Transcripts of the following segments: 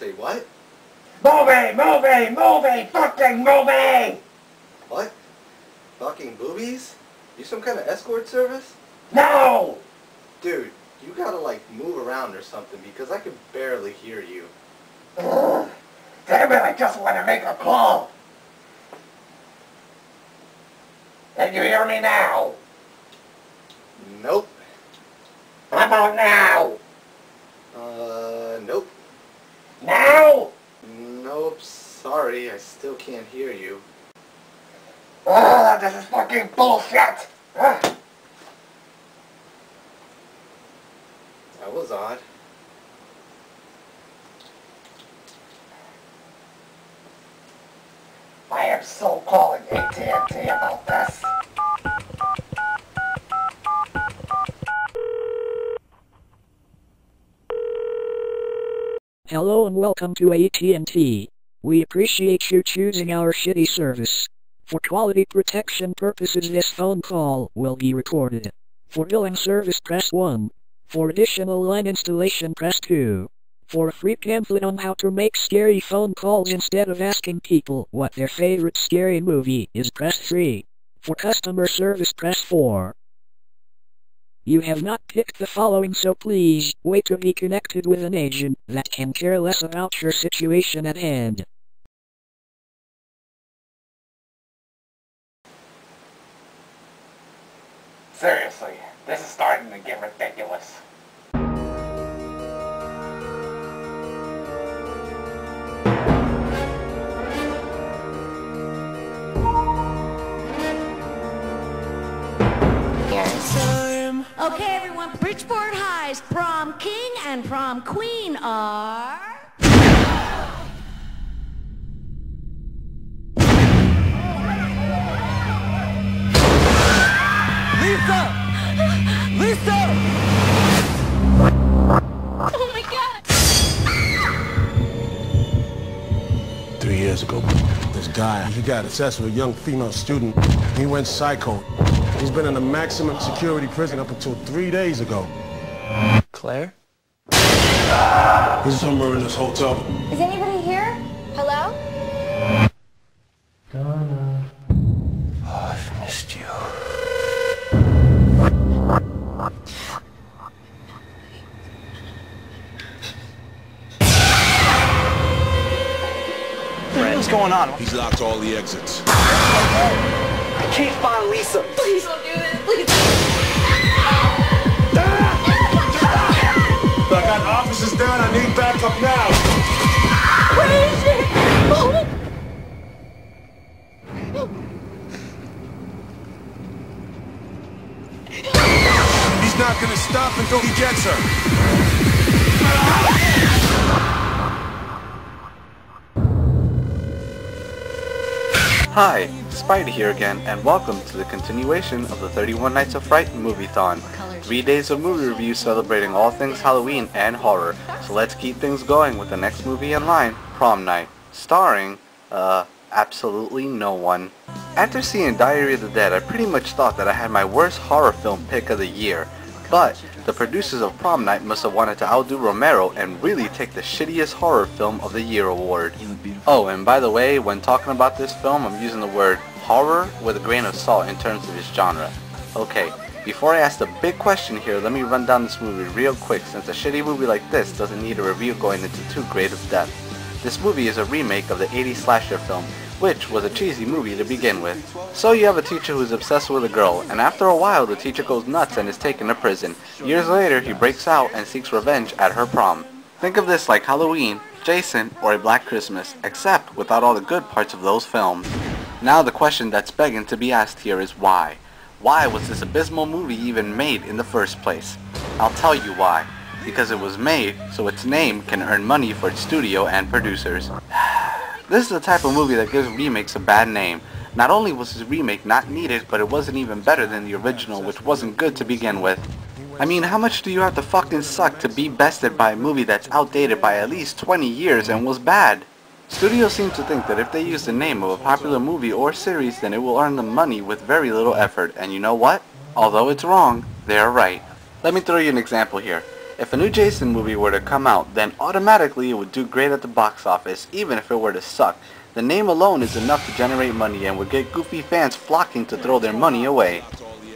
Say what? Movie, fucking movie! What? Fucking boobies? You some kind of escort service? No! Dude, you gotta like move around or something because I can barely hear you. Ugh. Damn it, I just want to make a call. Can you hear me now? Nope. How about now? Nope. Now? Nope, sorry, I still can't hear you. Ugh, this is fucking bullshit! Ugh. That was odd. I am so calling AT&T about this. Hello and welcome to AT&T. We appreciate you choosing our shitty service. For quality protection purposes, this phone call will be recorded. For billing service, press 1. For additional line installation, press 2. For a free pamphlet on how to make scary phone calls instead of asking people what their favorite scary movie is, press 3. For customer service, press 4. You have not picked the following, so please wait to be connected with an agent that can care less about your situation at hand. Seriously, this is starting to get ridiculous. Okay, everyone, Bridgeport High's prom king and prom queen are... Lisa! Lisa! Oh my God! 3 years ago, this guy, he got obsessed with a young female student. He went psycho. He's been in a maximum security prison up until 3 days ago. Claire? He's somewhere in this hotel. Is anybody here? Hello? Donna. Oh, I've missed you. What's going on? He's locked all the exits. I can't find Lisa. Please don't do this, please. I got officers down. I need backup now. Where is she? Oh. He's not gonna stop until he gets her. Hi, Spidey here again, and welcome to the continuation of the 31 Nights of Fright Movie-thon. 3 days of movie reviews celebrating all things Halloween and horror. So let's keep things going with the next movie in line, Prom Night, starring, absolutely no one. After seeing Diary of the Dead, I pretty much thought that I had my worst horror film pick of the year. But the producers of Prom Night must have wanted to outdo Romero and really take the shittiest horror film of the year award. Oh, and by the way, when talking about this film, I'm using the word horror with a grain of salt in terms of its genre. Okay, before I ask the big question here, let me run down this movie real quick, since a shitty movie like this doesn't need a review going into too great of depth. This movie is a remake of the 80s slasher film, which was a cheesy movie to begin with. So you have a teacher who's obsessed with a girl, and after a while the teacher goes nuts and is taken to prison. Years later he breaks out and seeks revenge at her prom. Think of this like Halloween, Jason, or a Black Christmas, except without all the good parts of those films. Now the question that's begging to be asked here is why? Why was this abysmal movie even made in the first place? I'll tell you why. Because it was made so its name can earn money for its studio and producers. This is the type of movie that gives remakes a bad name. Not only was this remake not needed, but it wasn't even better than the original, which wasn't good to begin with. I mean, how much do you have to fucking suck to be bested by a movie that's outdated by at least 20 years and was bad? Studios seem to think that if they use the name of a popular movie or series, then it will earn them money with very little effort, and you know what? Although it's wrong, they are right. Let me throw you an example here. If a new Jason movie were to come out, then automatically it would do great at the box office, even if it were to suck. The name alone is enough to generate money and would get goofy fans flocking to throw their money away.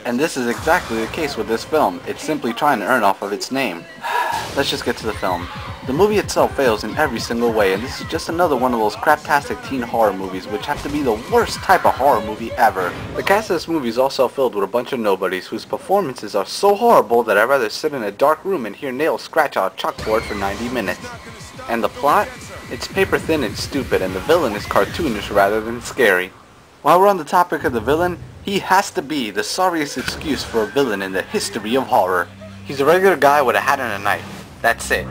And this is exactly the case with this film. It's simply trying to earn off of its name. Let's just get to the film. The movie itself fails in every single way, and this is just another one of those craptastic teen horror movies which have to be the worst type of horror movie ever. The cast of this movie is also filled with a bunch of nobodies whose performances are so horrible that I'd rather sit in a dark room and hear nails scratch on a chalkboard for 90 minutes. And the plot? It's paper thin and stupid, and the villain is cartoonish rather than scary. While we're on the topic of the villain, he has to be the sorriest excuse for a villain in the history of horror. He's a regular guy with a hat and a knife. That's it.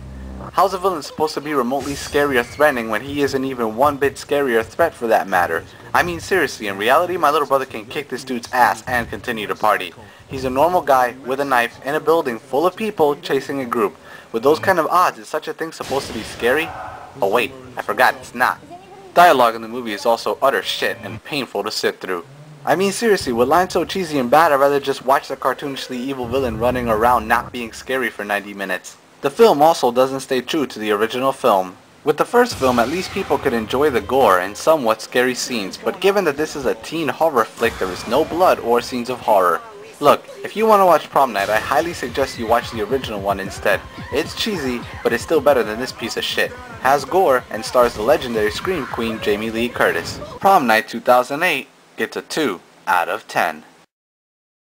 How's a villain supposed to be remotely scary or threatening when he isn't even one bit scary or threat for that matter? I mean seriously, in reality my little brother can kick this dude's ass and continue to party. He's a normal guy with a knife in a building full of people chasing a group. With those kind of odds, is such a thing supposed to be scary? Oh wait, I forgot, it's not. Dialogue in the movie is also utter shit and painful to sit through. I mean seriously, with lines so cheesy and bad, I'd rather just watch the cartoonishly evil villain running around not being scary for 90 minutes. The film also doesn't stay true to the original film. With the first film, at least people could enjoy the gore and somewhat scary scenes, but given that this is a teen horror flick, there is no blood or scenes of horror. Look, if you want to watch Prom Night, I highly suggest you watch the original one instead. It's cheesy, but it's still better than this piece of shit. Has gore, and stars the legendary Scream Queen Jamie Lee Curtis. Prom Night 2008 gets a 2 out of 10.